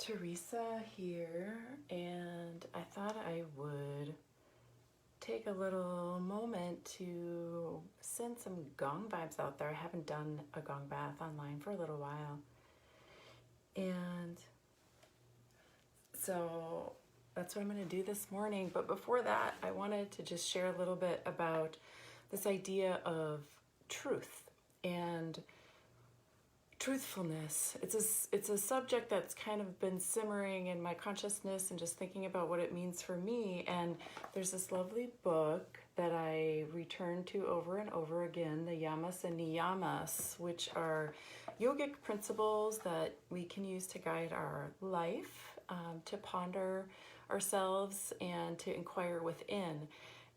Theresa here, and I thought I would take a little moment to send some gong vibes out there. I haven't done a gong bath online for a little while, and so that's what I'm going to do this morning. But before that, I wanted to just share a little bit about this idea of truth and truthfulness. It's a subject that's kind of been simmering in my consciousness and just thinking about what it means for me. And there's this lovely book that I return to over and over again, the Yamas and Niyamas, which are yogic principles that we can use to guide our life, to ponder ourselves and to inquire within.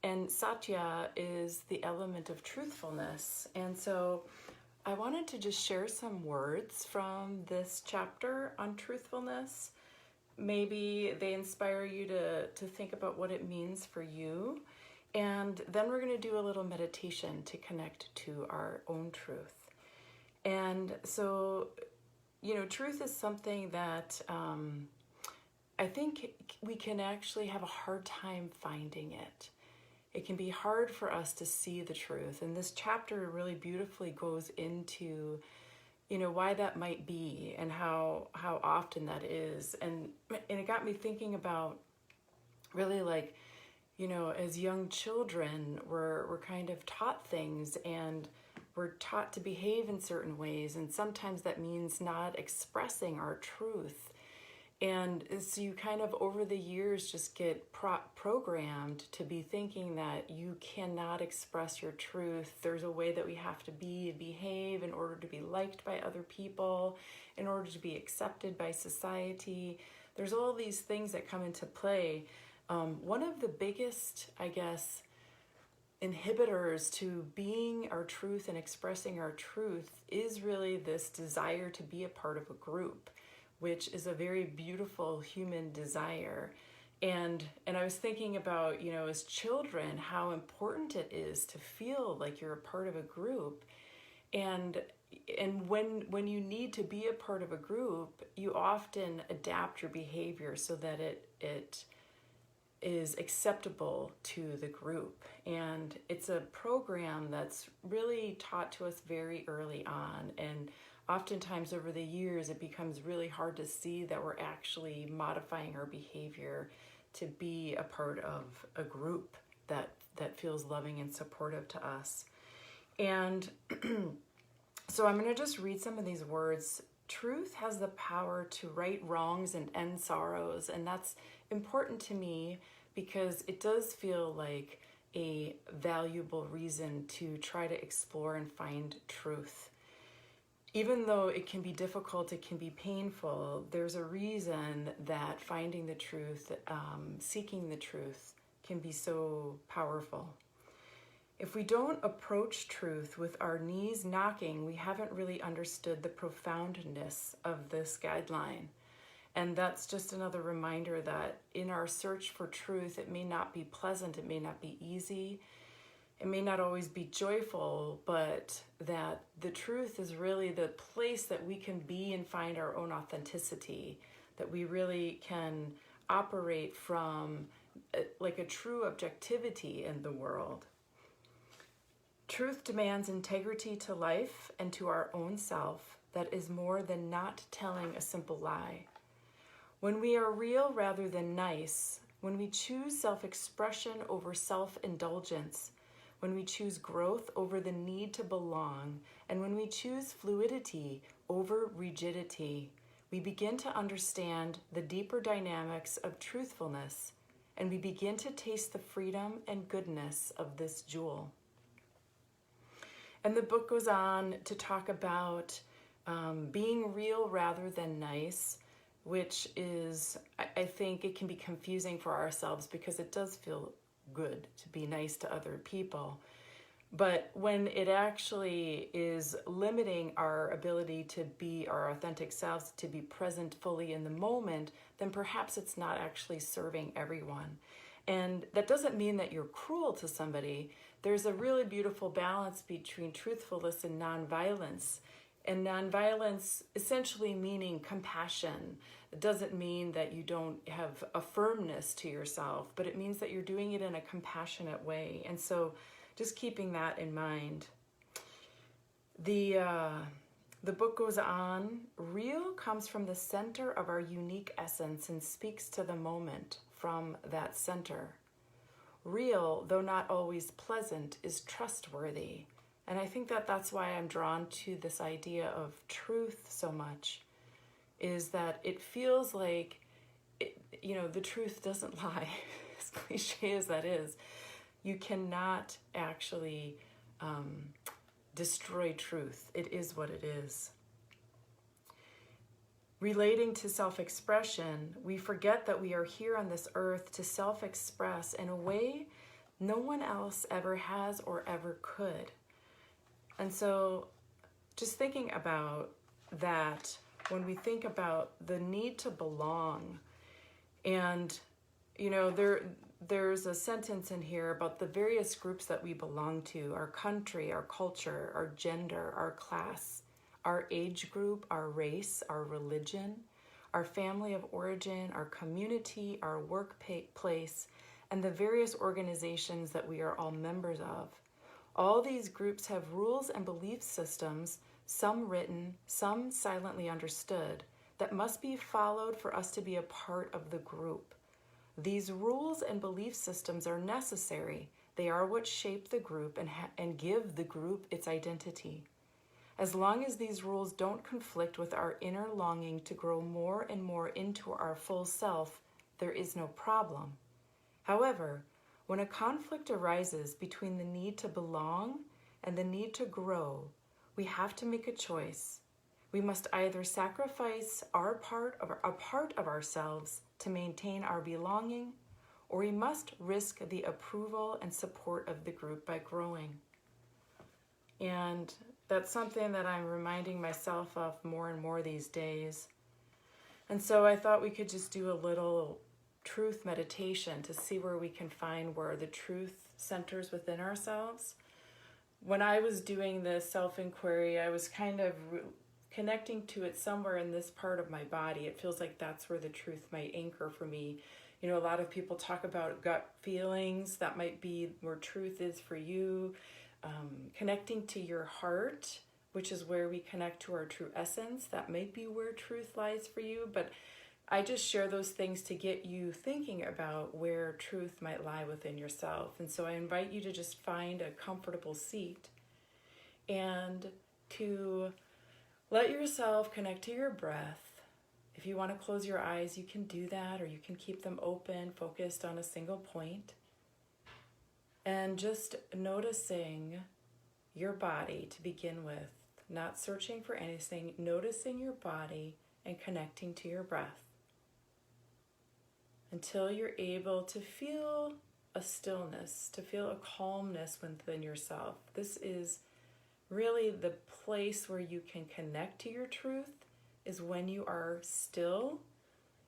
And Satya is the element of truthfulness. And so I wanted to just share some words from this chapter on truthfulness. Maybe they inspire you to think about what it means for you. And then we're going to do a little meditation to connect to our own truth. And so, truth is something that I think we can actually have a hard time finding it. It can be hard for us to see the truth. And this chapter really beautifully goes into, why that might be and how often that is. And it got me thinking about really as young children, we're kind of taught things and we're taught to behave in certain ways. And sometimes that means not expressing our truth. And so you kind of over the years just get programmed to be thinking that you cannot express your truth. There's a way that we have to be and behave in order to be liked by other people, in order to be accepted by society. There's all these things that come into play. One of the biggest, inhibitors to being our truth and expressing our truth is really this desire to be a part of a group, which is a very beautiful human desire. And I was thinking about, as children, how important it is to feel like you're a part of a group. And when you need to be a part of a group, you often adapt your behavior so that it is acceptable to the group. And it's a program that's really taught to us very early on. And oftentimes over the years, it becomes really hard to see that we're actually modifying our behavior to be a part of a group that feels loving and supportive to us. And so I'm going to just read some of these words. Truth has the power to right wrongs and end sorrows. And that's important to me because it does feel like a valuable reason to try to explore and find truth. Even though it can be difficult, it can be painful, there's a reason that finding the truth, seeking the truth can be so powerful. If we don't approach truth with our knees knocking, we haven't really understood the profoundness of this guideline. And that's just another reminder that in our search for truth, it may not be pleasant, it may not be easy, it may not always be joyful, but that the truth is really the place that we can be and find our own authenticity, that we really can operate from like a true objectivity in the world. Truth demands integrity to life and to our own self that is more than not telling a simple lie. When we are real rather than nice, when we choose self-expression over self-indulgence, when we choose growth over the need to belong, and when we choose fluidity over rigidity, we begin to understand the deeper dynamics of truthfulness, and we begin to taste the freedom and goodness of this jewel. And the book goes on to talk about being real rather than nice, which is, I think it can be confusing for ourselves because it does feel good to be nice to other people. But when it actually is limiting our ability to be our authentic selves, to be present fully in the moment, then perhaps it's not actually serving everyone. And that doesn't mean that you're cruel to somebody. There's a really beautiful balance between truthfulness and nonviolence. And nonviolence essentially meaning compassion. It doesn't mean that you don't have a firmness to yourself, but it means that you're doing it in a compassionate way. And so just keeping that in mind. The book goes on. Real comes from the center of our unique essence and speaks to the moment from that center. Real, though not always pleasant, is trustworthy. And I think that that's why I'm drawn to this idea of truth so much, is that it feels like, the truth doesn't lie, as cliche as that is. You cannot actually destroy truth. It is what it is. Relating to self-expression, we forget that we are here on this earth to self-express in a way no one else ever has or ever could. And so just thinking about that, when we think about the need to belong, and there's a sentence in here about the various groups that we belong to: our country, our culture, our gender, our class, our age group, our race, our religion, our family of origin, our community, our workplace, and the various organizations that we are all members of. All these groups have rules and belief systems, some written, some silently understood, that must be followed for us to be a part of the group. These rules and belief systems are necessary. They are what shape the group and give the group its identity. As long as these rules don't conflict with our inner longing to grow more and more into our full self, there is no problem. However, when a conflict arises between the need to belong and the need to grow, we have to make a choice. We must either sacrifice a part of ourselves to maintain our belonging, or we must risk the approval and support of the group by growing. And that's something that I'm reminding myself of more and more these days. And so I thought we could just do a little truth meditation to see where we can find where the truth centers within ourselves. When I was doing this self-inquiry, I was kind of connecting to it somewhere in this part of my body. It feels like that's where the truth might anchor for me. A lot of people talk about gut feelings. That might be where truth is for you. Connecting to your heart, which is where we connect to our true essence. That might be where truth lies for you. But I just share those things to get you thinking about where truth might lie within yourself. And so I invite you to just find a comfortable seat and to let yourself connect to your breath. If you want to close your eyes, you can do that, or you can keep them open, focused on a single point. And just noticing your body to begin with, not searching for anything, noticing your body and connecting to your breath, until you're able to feel a stillness, to feel a calmness within yourself. This is really the place where you can connect to your truth, is when you are still.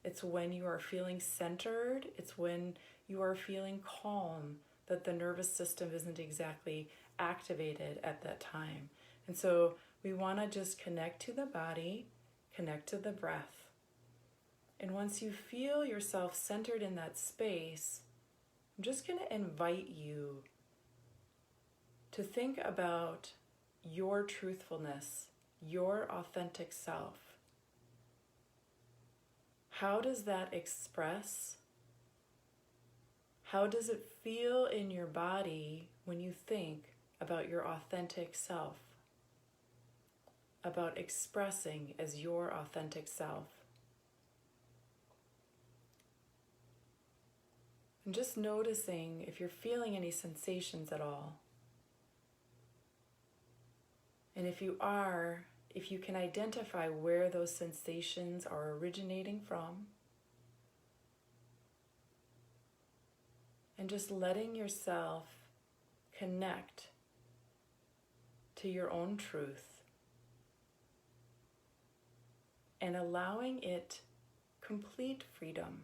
It's when you are feeling centered. It's when you are feeling calm, that the nervous system isn't exactly activated at that time. And so we want to just connect to the body, connect to the breath. And once you feel yourself centered in that space, I'm just going to invite you to think about your truthfulness, your authentic self. How does that express? How does it feel in your body when you think about your authentic self? About expressing as your authentic self? And just noticing if you're feeling any sensations at all. And if you are, if you can identify where those sensations are originating from. And just letting yourself connect to your own truth and allowing it complete freedom.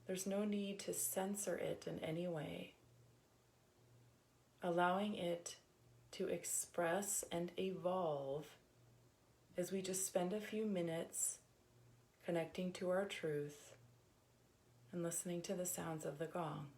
There's no need to censor it in any way. Allowing it to express and evolve as we just spend a few minutes connecting to our truth and listening to the sounds of the gong.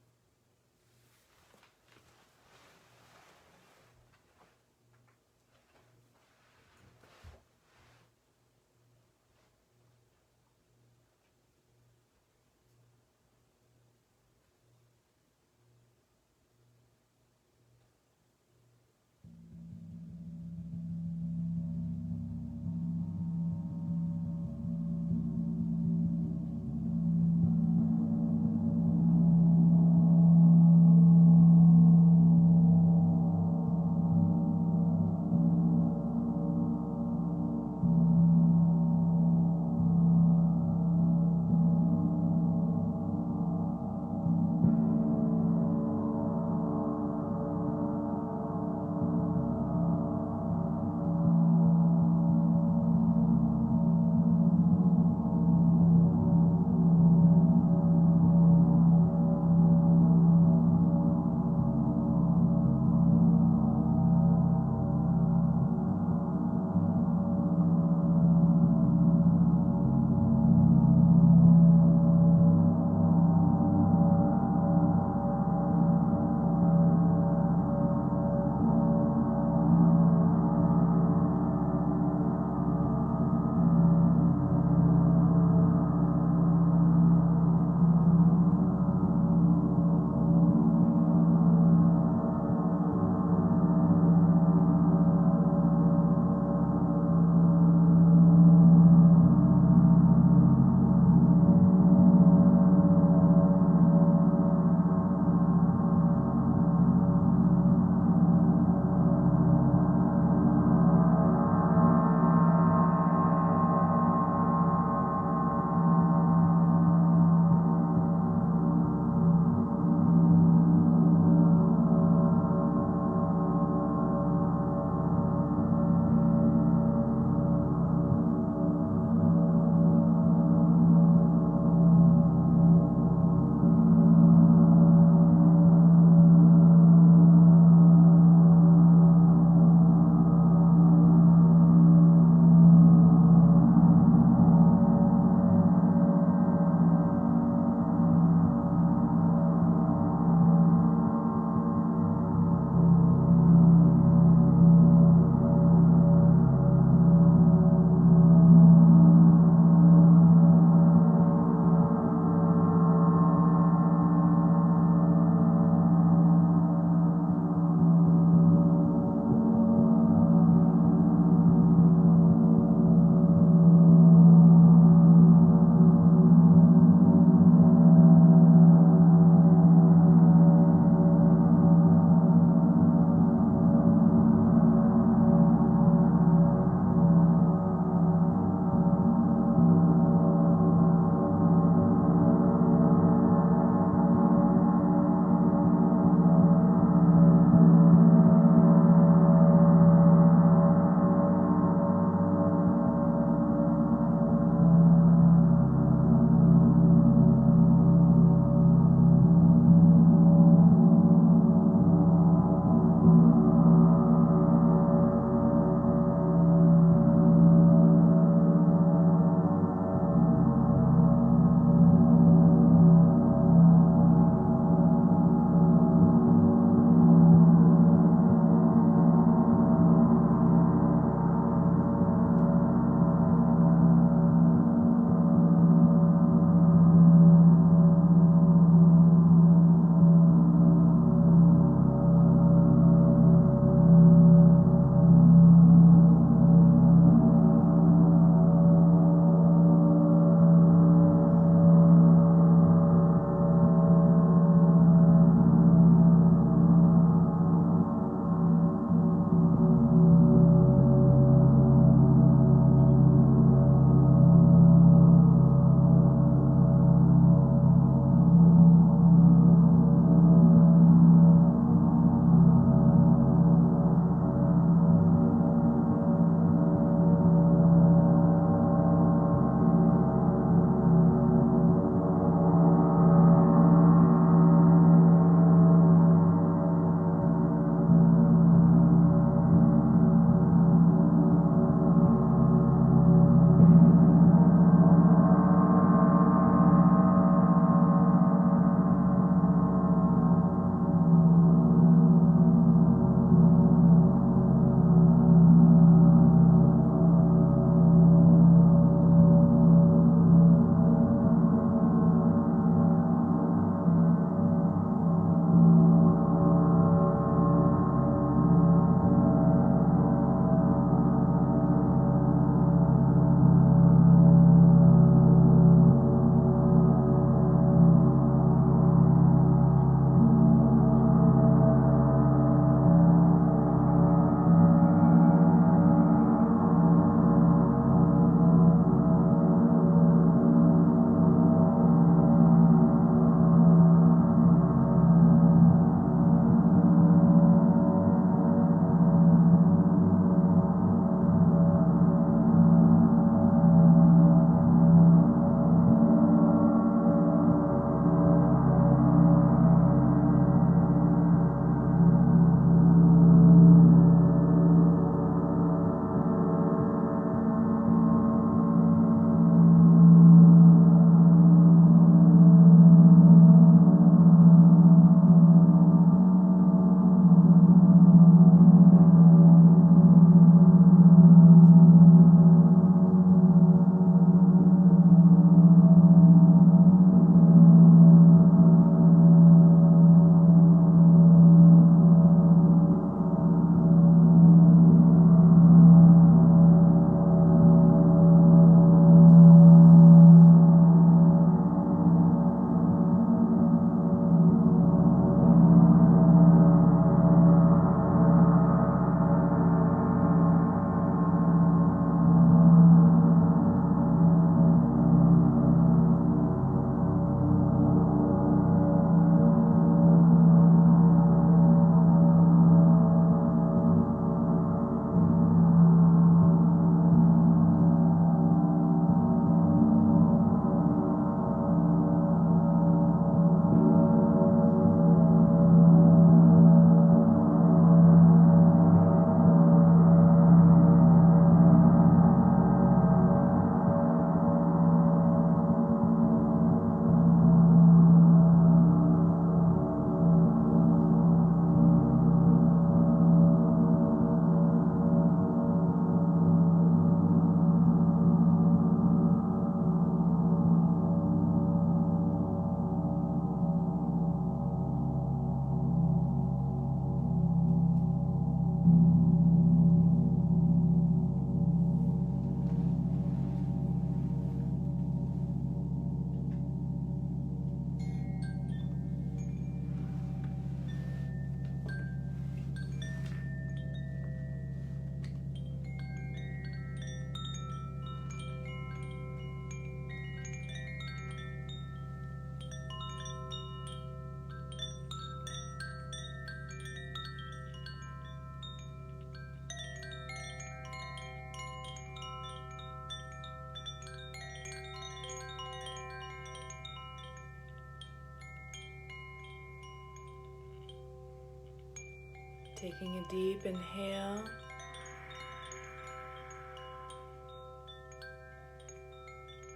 Taking a deep inhale.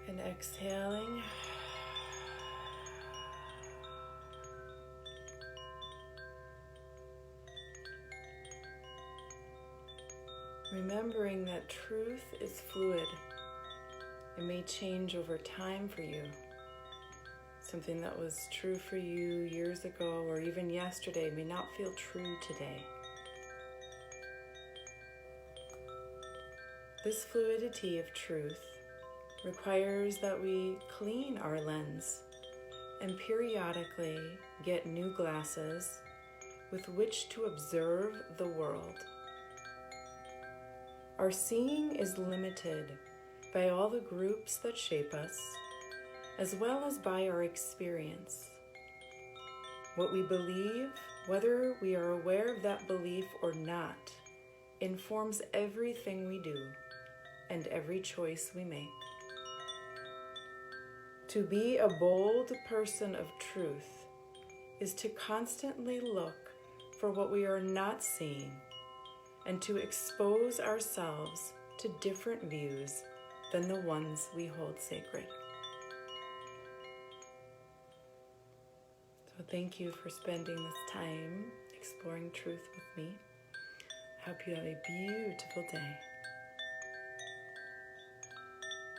And exhaling. Remembering that truth is fluid. It may change over time for you. Something that was true for you years ago or even yesterday may not feel true today. This fluidity of truth requires that we clean our lens and periodically get new glasses with which to observe the world. Our seeing is limited by all the groups that shape us, as well as by our experience. What we believe, whether we are aware of that belief or not, informs everything we do and every choice we make. To be a bold person of truth is to constantly look for what we are not seeing and to expose ourselves to different views than the ones we hold sacred. So thank you for spending this time exploring truth with me. I hope you have a beautiful day.